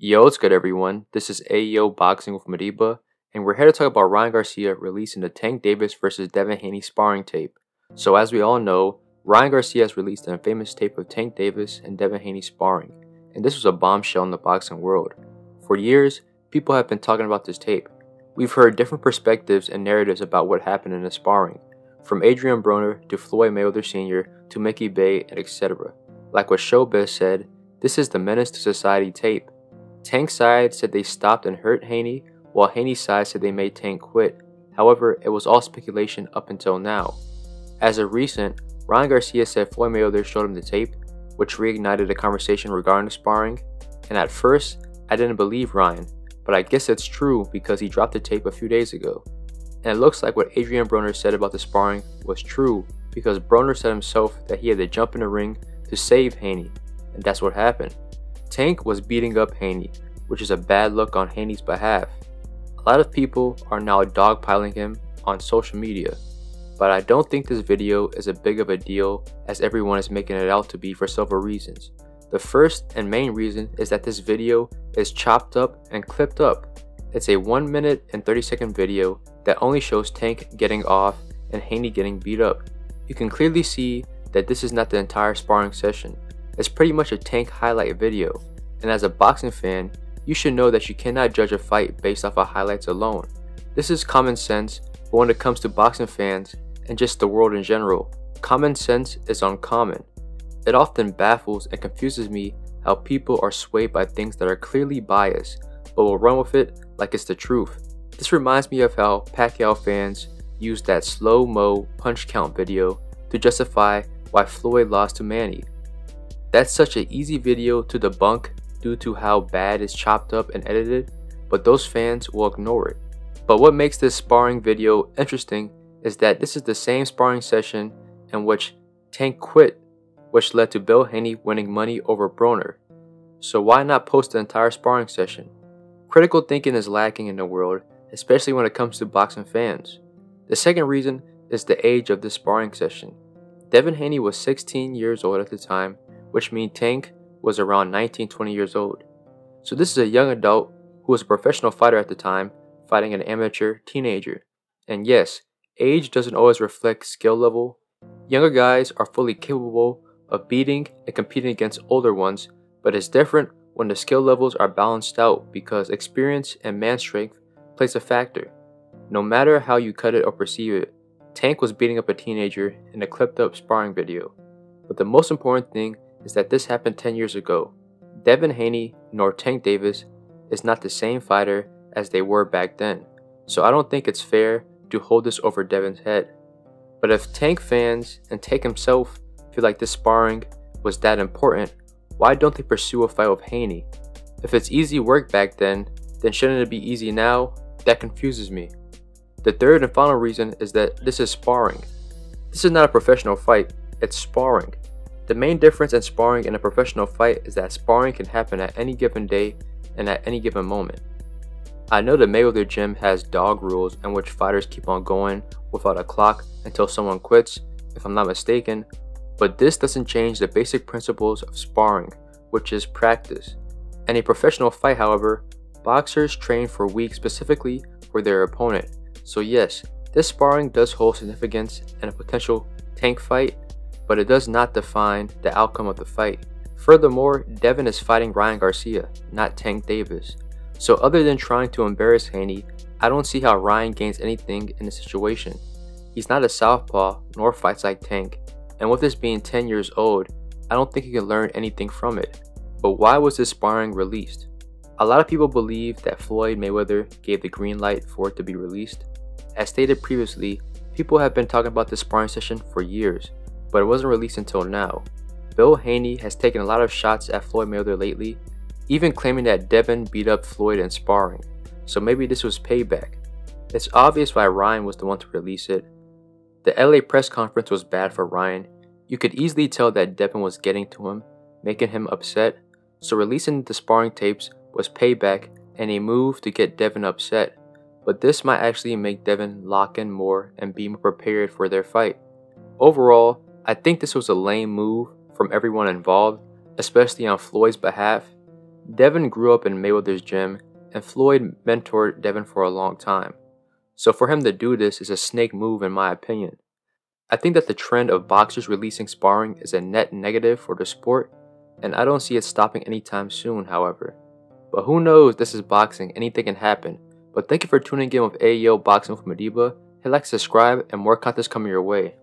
Yo, what's good everyone? This is Ayo Boxing with Madiba, and we're here to talk about Ryan Garcia releasing the Tank Davis vs. Devin Haney sparring tape. So as we all know, Ryan Garcia has released an infamous tape of Tank Davis and Devin Haney sparring, and this was a bombshell in the boxing world. For years, people have been talking about this tape. We've heard different perspectives and narratives about what happened in the sparring, from Adrian Broner to Floyd Mayweather Sr. to Mickey Bay and etc. Like what Showbiz said, this is the Menace to Society tape. Tank's side said they stopped and hurt Haney, while Haney's side said they made Tank quit. However, it was all speculation up until now. As of recent, Ryan Garcia said Floyd Mayweather showed him the tape, which reignited a conversation regarding the sparring, and at first, I didn't believe Ryan, but I guess it's true because he dropped the tape a few days ago. And it looks like what Adrian Broner said about the sparring was true because Broner said himself that he had to jump in the ring to save Haney, and that's what happened. Tank was beating up Haney, which is a bad look on Haney's behalf. A lot of people are now dogpiling him on social media, but I don't think this video is as big of a deal as everyone is making it out to be for several reasons. The first and main reason is that this video is chopped up and clipped up. It's a 1 minute and 30-second video that only shows Tank getting off and Haney getting beat up. You can clearly see that this is not the entire sparring session. It's pretty much a Tank highlight video, and as a boxing fan, you should know that you cannot judge a fight based off of highlights alone. This is common sense, but when it comes to boxing fans and just the world in general, common sense is uncommon. It often baffles and confuses me how people are swayed by things that are clearly biased, but will run with it like it's the truth. This reminds me of how Pacquiao fans used that slow-mo punch count video to justify why Floyd lost to Manny. That's such an easy video to debunk due to how bad it's chopped up and edited, but those fans will ignore it. But what makes this sparring video interesting is that this is the same sparring session in which Tank quit, which led to Bill Haney winning money over Broner. So why not post the entire sparring session? Critical thinking is lacking in the world, especially when it comes to boxing fans. The second reason is the age of this sparring session. Devin Haney was 16 years old at the time, which means Tank was around 19-20 years old. So this is a young adult who was a professional fighter at the time, fighting an amateur teenager. And yes, age doesn't always reflect skill level. Younger guys are fully capable of beating and competing against older ones, but it's different when the skill levels are balanced out because experience and man strength plays a factor. No matter how you cut it or perceive it, Tank was beating up a teenager in a clipped up sparring video. But the most important thing is that this happened 10 years ago. Devin Haney nor Tank Davis is not the same fighter as they were back then, so I don't think it's fair to hold this over Devin's head. But if Tank fans and Tank himself feel like this sparring was that important, why don't they pursue a fight with Haney? If it's easy work back then shouldn't it be easy now? That confuses me. The third and final reason is that this is sparring. This is not a professional fight, it's sparring. The main difference in sparring and a professional fight is that sparring can happen at any given day and at any given moment. I know the Mayweather gym has dog rules in which fighters keep on going without a clock until someone quits, if I'm not mistaken, but this doesn't change the basic principles of sparring, which is practice. In a professional fight, however, boxers train for weeks specifically for their opponent. So yes, this sparring does hold significance in a potential Tank fight, but it does not define the outcome of the fight. Furthermore, Devin is fighting Ryan Garcia, not Tank Davis. So other than trying to embarrass Haney, I don't see how Ryan gains anything in the situation. He's not a southpaw, nor fights like Tank, and with this being 10 years old, I don't think he can learn anything from it. But why was this sparring released? A lot of people believe that Floyd Mayweather gave the green light for it to be released. As stated previously, people have been talking about this sparring session for years, but it wasn't released until now. Bill Haney has taken a lot of shots at Floyd Mayweather lately, even claiming that Devin beat up Floyd in sparring, so maybe this was payback. It's obvious why Ryan was the one to release it. The LA press conference was bad for Ryan. You could easily tell that Devin was getting to him, making him upset, so releasing the sparring tapes was payback and a move to get Devin upset. But this might actually make Devin lock in more and be more prepared for their fight. Overall, I think this was a lame move from everyone involved, especially on Floyd's behalf. Devin grew up in Mayweather's gym, and Floyd mentored Devin for a long time. So for him to do this is a snake move in my opinion. I think that the trend of boxers releasing sparring is a net negative for the sport, and I don't see it stopping anytime soon, however. But who knows, this is boxing, anything can happen. But thank you for tuning in with Ayo Boxing with Madiba. Hit like, subscribe, and more content coming your way.